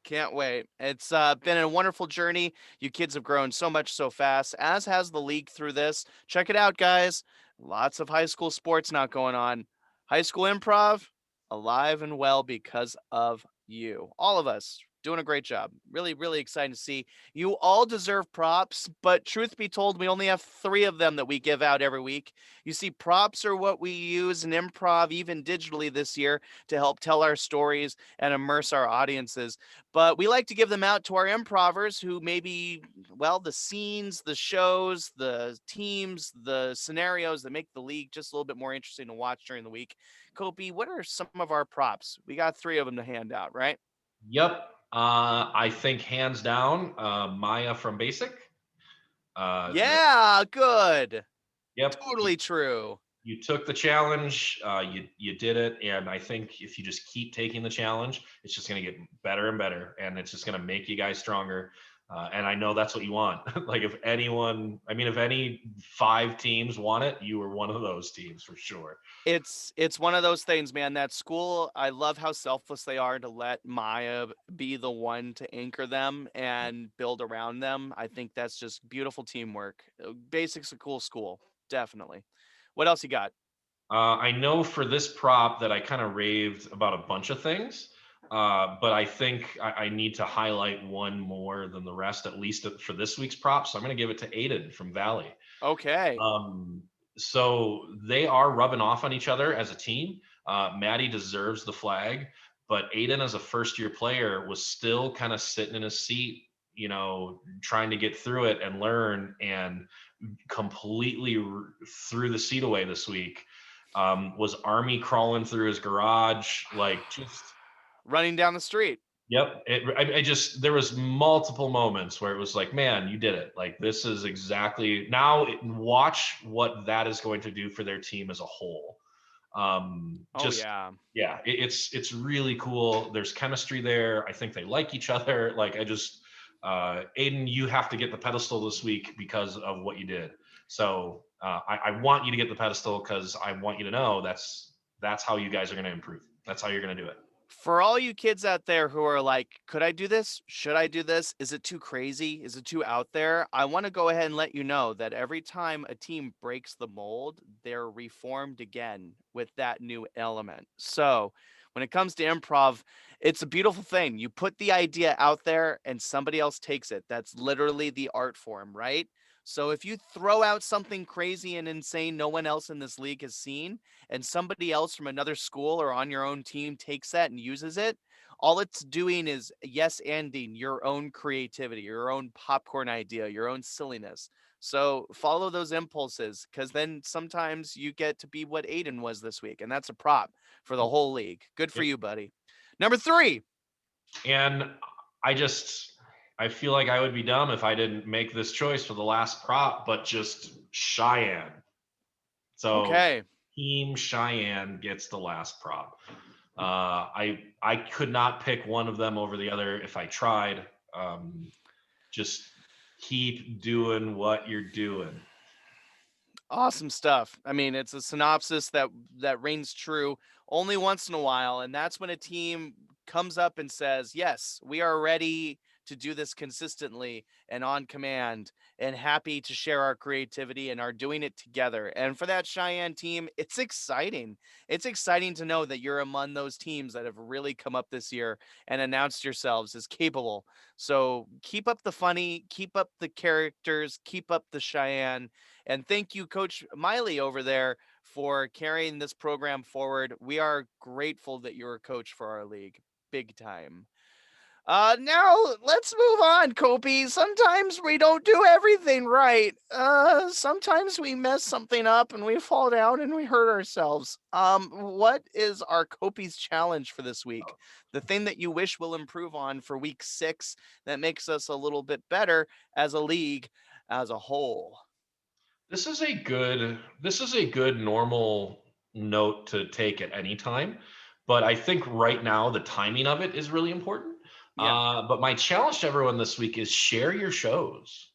Can't wait. It's been a wonderful journey. You kids have grown so much so fast, as has the league through this. Check it out, guys. Lots of high school sports not going on. High school improv, alive and well because of you. All of us doing a great job. Really, really exciting to see. You all deserve props, but truth be told, we only have 3 of them that we give out every week. You see, props are what we use in improv, even digitally this year, to help tell our stories and immerse our audiences. But we like to give them out to our improvers who maybe, well, the scenes, the shows, the teams, the scenarios that make the league just a little bit more interesting to watch during the week. Kopy, what are some of our props? We got 3 of them to hand out, right?
Yep. I think hands down, Maya from Basic.
Yeah, good.
Yep.
Totally true.
You took the challenge, you did it, and I think if you just keep taking the challenge, it's just going to get better and better, and it's just going to make you guys stronger. And I know that's what you want. Like if any 5 teams want it, you were one of those teams for sure.
It's one of those things, man. That school, I love how selfless they are to let Maya be the one to anchor them and build around them. I think that's just beautiful teamwork. Basic's a cool school, definitely. What else you got?
I know for this prop that I kind of raved about a bunch of things, but I think I need to highlight one more than the rest, at least for this week's prop. So I'm going to give it to Aiden from Valley.
Okay.
So they are rubbing off on each other as a team. Maddie deserves the flag, but Aiden, as a first-year player, was still kind of sitting in his seat, trying to get through it and learn, and completely threw the seat away this week. Was army crawling through his garage, like just
running down the street.
Yep. I just, there was multiple moments where it was like, man, you did it. Like, this is exactly now watch what that is going to do for their team as a whole.
Oh yeah.
Yeah, it's really cool. There's chemistry there. I think they like each other. Like, Aiden, you have to get the pedestal this week because of what you did. So I want you to get the pedestal because I want you to know that's how you guys are going to improve. That's how you're going to do it.
For all you kids out there who are like, could I do this? Should I do this? Is it too crazy? Is it too out there? I want to go ahead and let you know that every time a team breaks the mold, they're reformed again with that new element. So when it comes to improv, it's a beautiful thing. You put the idea out there and somebody else takes it. That's literally the art form, right? So if you throw out something crazy and insane no one else in this league has seen, and somebody else from another school or on your own team takes that and uses it, all it's doing is yes-anding your own creativity, your own popcorn idea, your own silliness. So follow those impulses, because then sometimes you get to be what Aiden was this week, and that's a prop for the whole league. Good for you, buddy. Number 3.
And I feel like I would be dumb if I didn't make this choice for the last prop, but just Cheyenne. So
Okay.
Team Cheyenne gets the last prop. I could not pick one of them over the other if I tried. Just keep doing what you're doing.
Awesome stuff. I mean, it's a synopsis that reigns true only once in a while, and that's when a team comes up and says, "Yes, we are ready to do this consistently and on command, and happy to share our creativity and are doing it together." And for that Cheyenne team, it's exciting. It's exciting to know that you're among those teams that have really come up this year and announced yourselves as capable. So keep up the funny, keep up the characters, keep up the Cheyenne. And thank you, Coach Miley over there, for carrying this program forward. We are grateful that you're a coach for our league. Big time. Now let's move on, Kopy. Sometimes we don't do everything right. Sometimes we mess something up and we fall down and we hurt ourselves. What is our Kopy's challenge for this week? The thing that you wish will improve on for week 6 that makes us a little bit better as a league as a whole.
This is a good normal note to take at any time, but I think right now the timing of it is really important.
Yeah.
But my challenge to everyone this week is share your shows.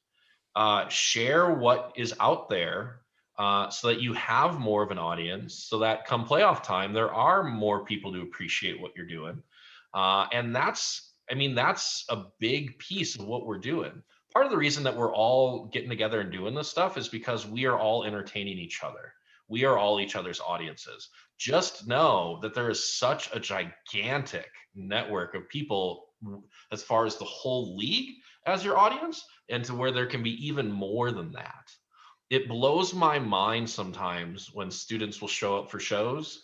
Share what is out there so that you have more of an audience, so that come playoff time, there are more people to appreciate what you're doing. And that's a big piece of what we're doing. Part of the reason that we're all getting together and doing this stuff is because we are all entertaining each other. We are all each other's audiences. Just know that there is such a gigantic network of people as far as the whole league as your audience, and to where there can be even more than that. It blows my mind sometimes when students will show up for shows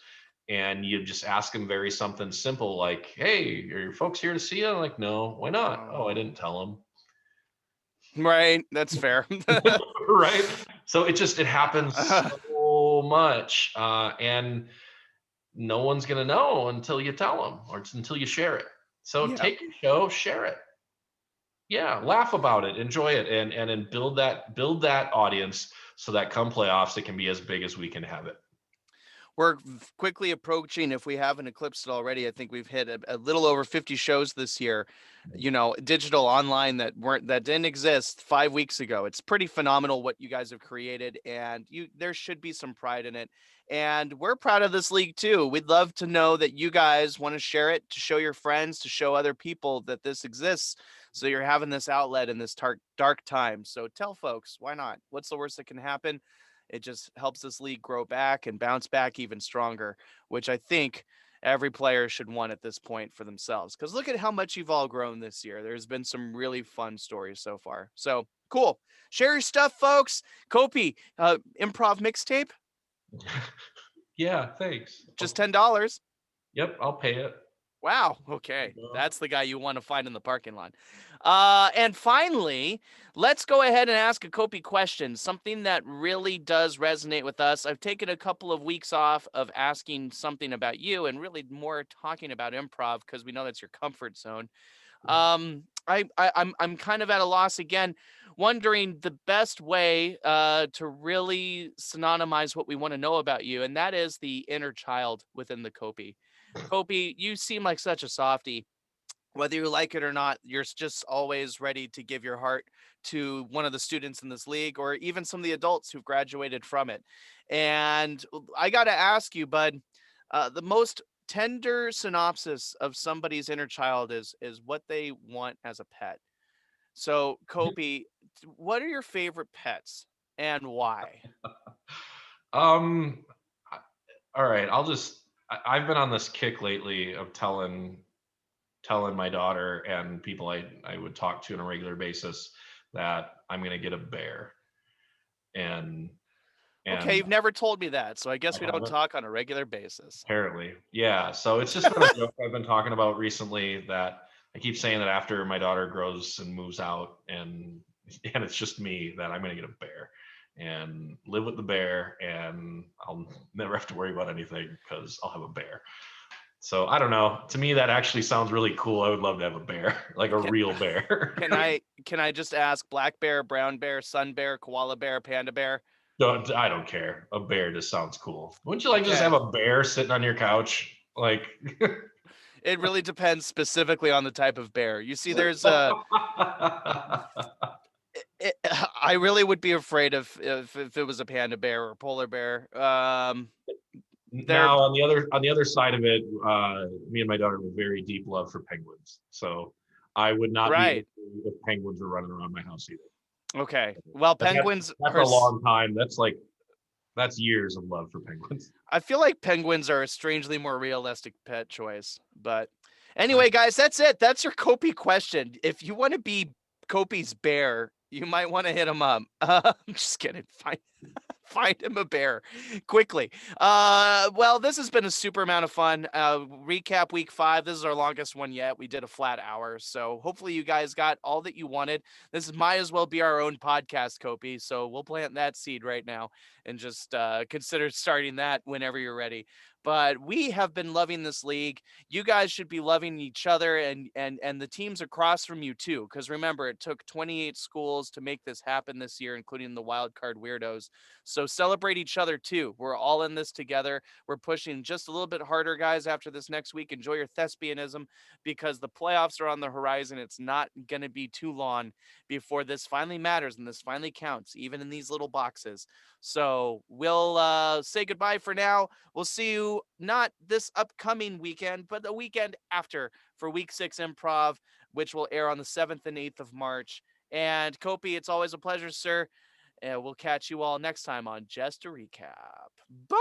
and you just ask them something simple like, "Hey, are your folks here to see you?" I'm like, "No, why not?" "Oh, I didn't tell them."
Right, that's fair.
Right? So it happens so much, and no one's gonna know until you tell them or until you share it. So
Yeah.
take your show, share it. Yeah, laugh about it, enjoy it, and build that audience so that come playoffs it can be as big as we can have it.
We're quickly approaching, if we haven't eclipsed it already, I think we've hit a little over 50 shows this year, digital, online, that didn't exist 5 weeks ago. It's pretty phenomenal what you guys have created, and there should be some pride in it. And we're proud of this league too. We'd love to know that you guys want to share it, to show your friends, to show other people that this exists. So you're having this outlet in this dark time. So tell folks, why not? What's the worst that can happen? It just helps this league grow back and bounce back even stronger, which I think every player should want at this point for themselves. Because look at how much you've all grown this year. There's been some really fun stories so far. So cool. Share your stuff, folks. Kopy, improv mixtape,
Yeah, thanks.
just $10.
Yep, I'll pay it.
Wow. Okay.
Yeah.
That's the guy you want to find in the parking lot. And finally, let's go ahead and ask a Kopy question, something that really does resonate with us. I've taken a couple of weeks off of asking something about you and really more talking about improv because we know that's your comfort zone. I'm kind of at a loss again, wondering the best way to really synonymize what we want to know about you, and that is the inner child within the Kopy. Kopy, you seem like such a softie. Whether you like it or not, you're just always ready to give your heart to one of the students in this league, or even some of the adults who've graduated from it. And I got to ask you, bud, the most tender synopsis of somebody's inner child is what they want as a pet. So, Kopy, what are your favorite pets and why?
Um, I- all right, I've been on this kick lately of telling my daughter and people I would talk to on a regular basis that I'm gonna get a bear. And
Okay,
and
you've never told me that, so I
I
guess we don't
haven't,
talk on a regular basis.
apparently. Yeah. So it's just been a joke I've been talking about recently, that I keep saying that after my daughter grows and moves out and it's just me, that I'm gonna get a bear and live with the bear, and I'll never have to worry about anything because I'll have a bear. So I don't know. To me, that actually sounds really cool. I would love to have a bear, like a
Can,
real bear.
can I just ask black bear, brown bear, sun bear, koala bear, panda bear?
I don't care. A bear just sounds cool. Wouldn't you like to just have
Okay.
a bear sitting on your couch? Like,
It really depends specifically on the type of bear. You see, there's a. I really would be afraid if it was a panda bear or a polar bear. They're
now on the other side of it, me and my daughter have a very deep love for penguins. So I would not be
right.
angry if penguins were running around my house either.
Okay. Well,
But
penguins
that's
are.
a long time. That's years of love for penguins.
I feel like penguins are a strangely more realistic pet choice. But
I,
anyway, guys, that's it. That's your Kopy question. If you want to be Kopy's bear, you might want to hit him up. I'm just kidding. Fine. Find him a bear quickly. Well, this has been a super amount of fun. Recap week 5. This is our longest one yet. We did a flat hour. So hopefully you guys got all that you wanted. Might as well be our own podcast, Kopy. So we'll plant that seed right now and just consider starting that whenever you're ready. But we have been loving this league. You guys should be loving each other and the teams across from you too. Because remember, it took 28 schools to make this happen this year, including the wild card weirdos. So celebrate each other too. We're all in this together. We're pushing just a little bit harder, guys, after this next week. Enjoy your thespianism because the playoffs are on the horizon. It's not going to be too long before this finally matters and this finally counts, even in these little boxes. So we'll say goodbye for now. We'll see you not this upcoming weekend, but the weekend after for week 6 improv, which will air on the 7th and 8th of March. And Kopy, it's always a pleasure, sir. And we'll catch you all next time on Just a Recap. Bye.